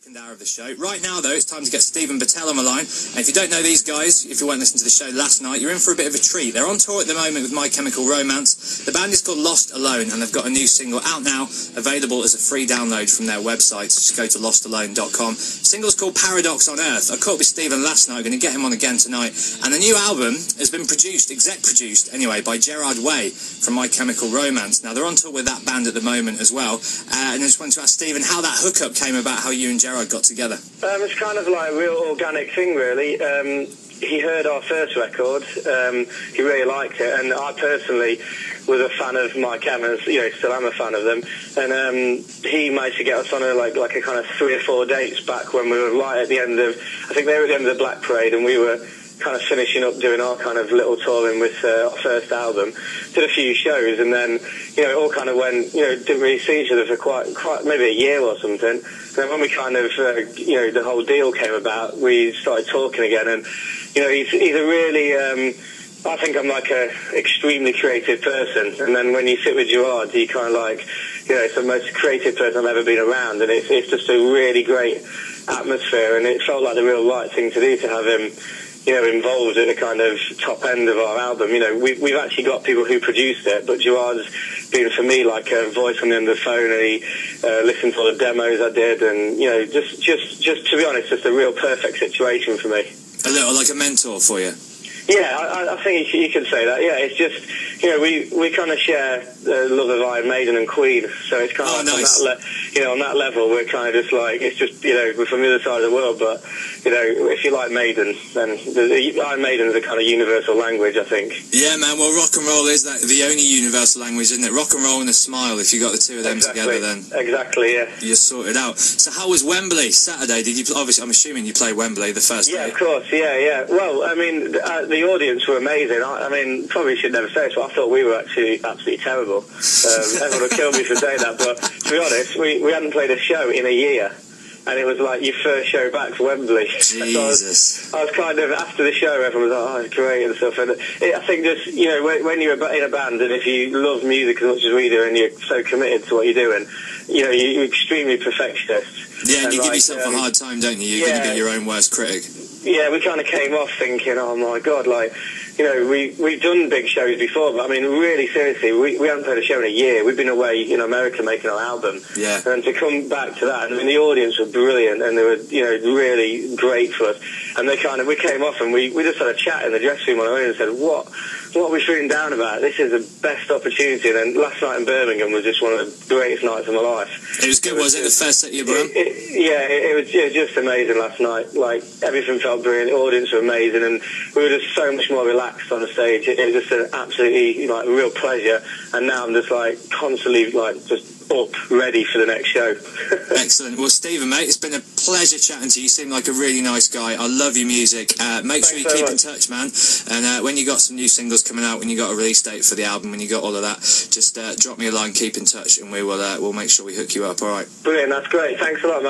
Second hour of the show. Right now, though, it's time to get Stephen Battelle on the line. And if you don't know these guys, if you weren't listening to the show last night, you're in for a bit of a treat. They're on tour at the moment with My Chemical Romance. The band is called LostAlone, and they've got a new single out now, available as a free download from their website. So just go to LostAlone.com. Single's called Paradox on Earth. I caught up with Stephen last night. We're going to get him on again tonight. And the new album has been exec produced anyway, by Gerard Way from My Chemical Romance. Now, they're on tour with that band at the moment as well. And I just wanted to ask Stephen how that hookup came about, how you and Gerard got together. It's kind of like a real organic thing, really. He heard our first record, he really liked it, and I personally was a fan of My Chem, and still am a fan of them. And he managed to get us on like a kind of 3 or 4 dates back when we were right at the end of, I think they were at the end of the Black Parade, and we were kind of finishing up doing our kind of little touring with our first album. Did a few shows, and then it all kind of went, didn't really see each other for quite maybe a year or something. And then when we kind of the whole deal came about, we started talking again. And he's a really I think I'm like a extremely creative person, and then when you sit with Gerard, you kind of like, it's the most creative person I've ever been around, and it's just a really great atmosphere, and it felt like the real right thing to do to have him involved at the kind of top end of our album. We've actually got people who produced it, but Gerard's been for me like a voice on the end of the phone, and he listened to all the demos I did, and just to be honest, just a real perfect situation for me. A little like a mentor for you. Yeah, I think you could say that. Yeah, it's just we kind of share the love of Iron Maiden and Queen, so it's kind of nice. On that level, we're kind of just like, it's just we're from the other side of the world, but if you like Maiden, then Iron Maiden is a kind of universal language, I think. Yeah, man. Well, rock and roll is the only universal language, isn't it? Rock and roll and a smile. If you got the two of them together, then exactly, yeah, you're sorted out. So, how was Wembley Saturday? Did you obviously? I'm assuming you played Wembley the first day. Yeah, of course. Yeah. Well, I mean, the audience were amazing. I mean, probably should never say this, but I thought we were actually absolutely terrible. Everyone would kill me for saying that, but to be honest, we hadn't played a show in a year, and it was like your first show back to Wembley. Jesus. So I was kind of, after the show, everyone was like, oh, it's great and stuff. And I think just, when you're in a band, and if you love music as much as we do, and you're so committed to what you're doing, you're extremely perfectionist. Yeah, and you give yourself a hard time, don't you? You're going to be your own worst critic. Yeah, we kind of came off thinking, oh my God, we've done big shows before, but I mean, really seriously, we haven't played a show in a year. We've been away in America making our album. Yeah. And to come back to that, I mean, the audience were brilliant, and they were, really great for us. And we came off, and we just had a chat in the dressing room on our own and said, what are we feeling down about? This is the best opportunity. And then last night in Birmingham was just one of the greatest nights of my life. It was good, was it? The first set you ever done? It was just amazing last night. Like, everything felt brilliant. The audience were amazing, and we were just so much more relaxed on the stage. It was just an absolutely real pleasure. And now I'm just constantly just up, ready for the next show. Excellent. Well, Stephen, mate, it's been a pleasure chatting to you. You seem like a really nice guy. I love your music. Make sure you keep in touch, man. And when you got some new singles coming out, when you got a release date for the album, when you got all of that, just drop me a line, keep in touch, and we'll make sure we hook you up. All right. Brilliant. That's great. Thanks a lot, man.